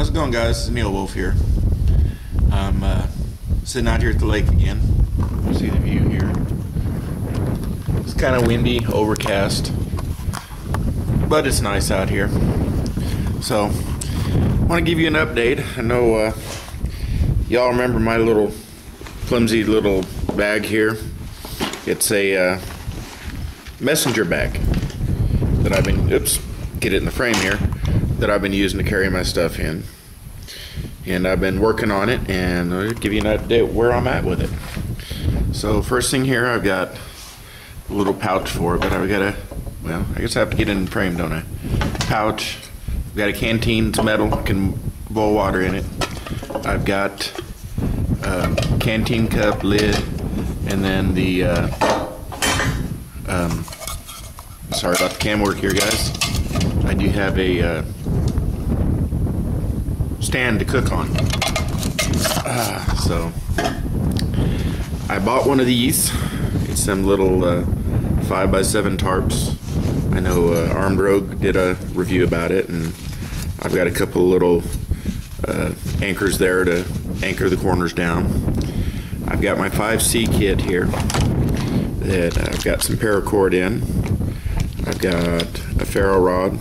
How's it going, guys? It's Neil Wolf here. I'm sitting out here at the lake again. You see the view here. It's kind of windy, overcast, but it's nice out here. So, I want to give you an update. I know y'all remember my little flimsy little bag here. It's a messenger bag that I've been, get it in the frame here, that I've been using to carry my stuff in. And I've been working on it, and I'll give you an update where I'm at with it. So first thing here, I've got a little pouch for it, but I've got well, I guess I have to get it in the frame, don't I? Pouch. I've got a canteen, it's metal, can boil water in it. I've got a canteen cup lid, and then the, sorry about the cam work here, guys. I do have a stand to cook on. So I bought one of these. It's some little 5x7 tarps. I know Armed Rogue did a review about it, and I've got a couple little anchors there to anchor the corners down. I've got my 5C kit here that I've got some paracord in. I've got a ferro rod,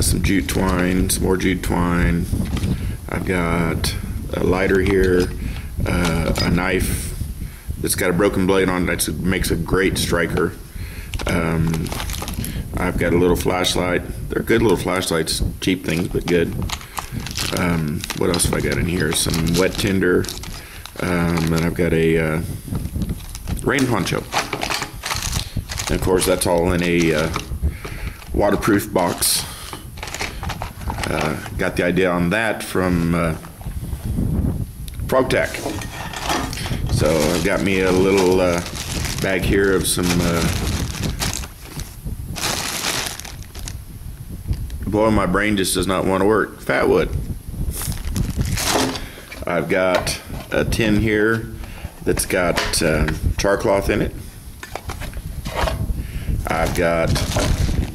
some jute twine, some more jute twine. I've got a lighter here, a knife that's got a broken blade on it that makes a great striker. I've got a little flashlight. They're good little flashlights, cheap things, but good. What else have I got in here? Some wet tinder, and I've got a rain poncho. And of course, that's all in a waterproof box. Got the idea on that from ProgTech. So I've got me a little bag here of some, boy, my brain just does not want to work, fat wood. I've got a tin here that's got char cloth in it. I've got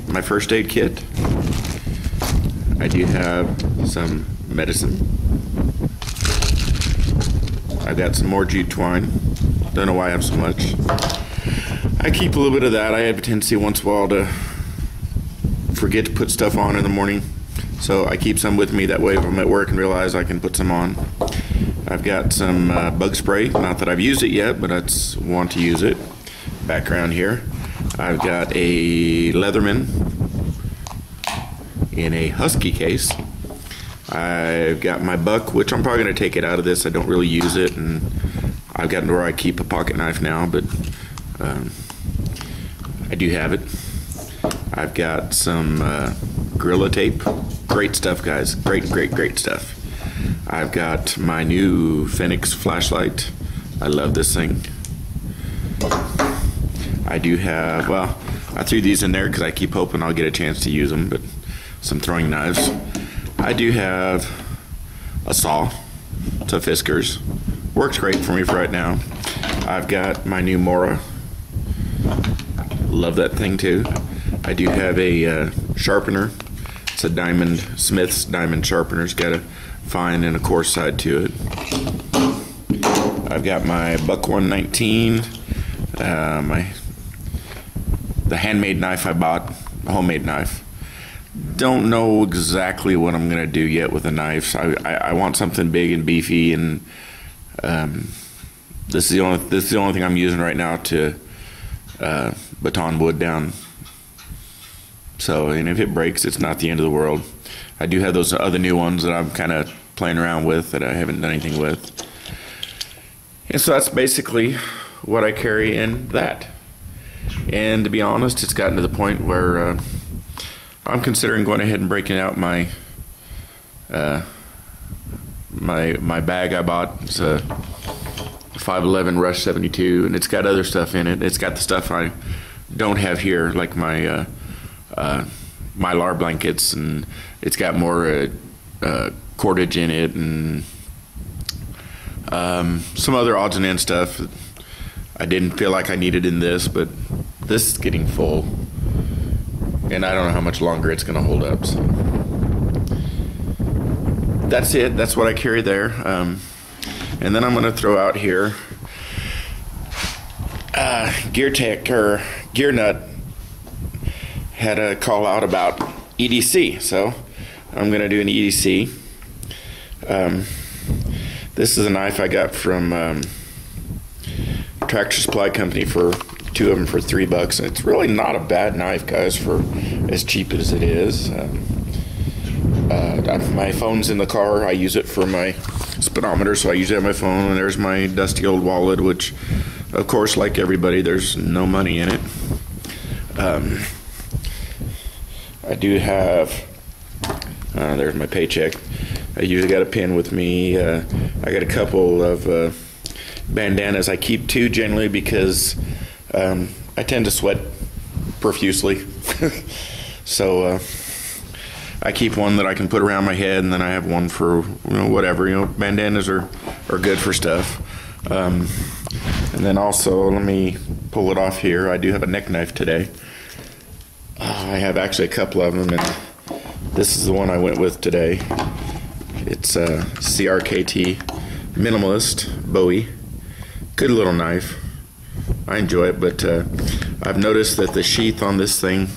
my first aid kit. I do have some medicine. I've got some more jute twine. Don't know why I have so much. I keep a little bit of that. I have a tendency once in a while to forget to put stuff on in the morning. So I keep some with me, that way if I'm at work and realize I can put some on. I've got some bug spray. Not that I've used it yet, but I want to use it. Background here. I've got a Leatherman in a Husky case. I've got my buck, which I'm probably going to take it out of this. I don't really use it, and I've got where I keep a pocket knife now, but I do have it. I've got some Gorilla Tape. Great stuff, guys. Great stuff. I've got my new Phoenix flashlight. I love this thing. I do have, well, I threw these in there because I keep hoping I'll get a chance to use them, but some throwing knives. I do have a saw to Fiskars. Works great for me for right now. I've got my new Mora. Love that thing too. I do have a sharpener. It's a Smith's diamond sharpener. It's got a fine and a coarse side to it. I've got my Buck 119. The handmade knife I bought, a homemade knife. Don't know exactly what I'm gonna do yet with the knives. I want something big and beefy, and this is the only thing I'm using right now to baton wood down. So, and if it breaks, it's not the end of the world. I do have those other new ones that I'm kind of playing around with that I haven't done anything with. And so that's basically what I carry in that. And to be honest, it's gotten to the point where I'm considering going ahead and breaking out my my bag I bought. It's a 511 Rush 72, and it's got other stuff in it. It's got the stuff I don't have here, like my Mylar blankets, and it's got more cordage in it, and some other odds and ends stuff I didn't feel like I needed in this, but this is getting full, and I don't know how much longer it's going to hold up. So that's it. That's what I carry there. And then I'm going to throw out here Gear Tech or Gear Nut had a call out about EDC, so I'm going to do an EDC. This is a knife I got from Tractor Supply Company for 2 of them for $3, and it's really not a bad knife, guys, for as cheap as it is. My phone's in the car. I use it for my speedometer, so I usually have my phone, and there's my dusty old wallet, which, of course, like everybody, there's no money in it. I do have, there's my paycheck. I usually got a pen with me. I got a couple of bandanas. I keep 2 generally because I tend to sweat profusely. So I keep one that I can put around my head, and then I have one for whatever. Bandanas are good for stuff. And then also, let me pull it off here. I do have a neck knife today. I have actually a couple of them, and this is the one I went with today. It's a CRKT Minimalist Bowie. Good little knife. I enjoy it, but I've noticed that the sheath on this thing,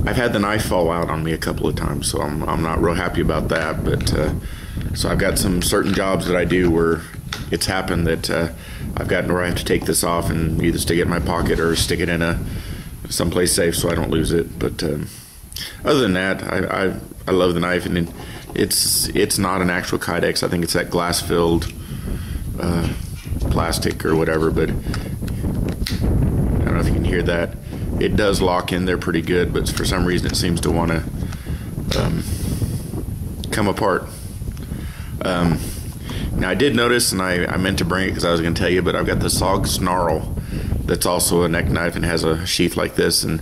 I've had the knife fall out on me a couple of times, so I'm not real happy about that. But so I've got some certain jobs that I do where it's happened that I've gotten where I have to take this off and either stick it in my pocket or stick it in someplace safe so I don't lose it. But other than that, I love the knife, and it's not an actual Kydex. I think it's that glass-filled plastic or whatever. But I don't know if you can hear that. It does lock in there pretty good, but for some reason it seems to want to come apart. Now I did notice, and I meant to bring it because I was going to tell you, but I've got the SOG Snarl that's also a neck knife and has a sheath like this, and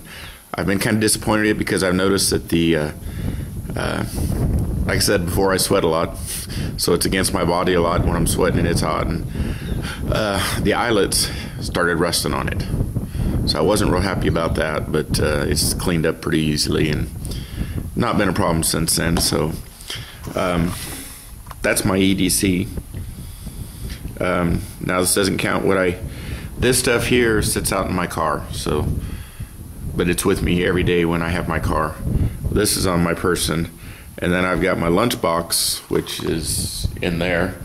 I've been kind of disappointed in it because I've noticed that the like I said before, I sweat a lot, so it's against my body a lot when I'm sweating and it's hot, and the eyelets started rusting on it. So I wasn't real happy about that, but it's cleaned up pretty easily and not been a problem since then. So that's my EDC. Now this doesn't count this stuff here sits out in my car, so, but it's with me every day when I have my car. This is on my person, and then I've got my lunchbox, which is in there,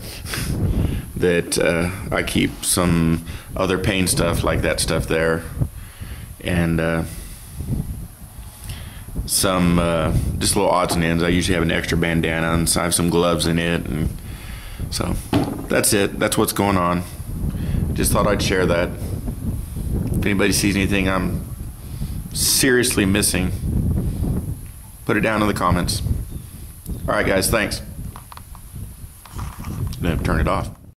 that I keep some other pain stuff like that stuff there, and some just little odds and ends. I usually have an extra bandana, and so I have some gloves in it, and so that's it. That's what's going on. Just thought I'd share that. If anybody sees anything I'm seriously missing, put it down in the comments. All right, guys, thanks. Then turn it off.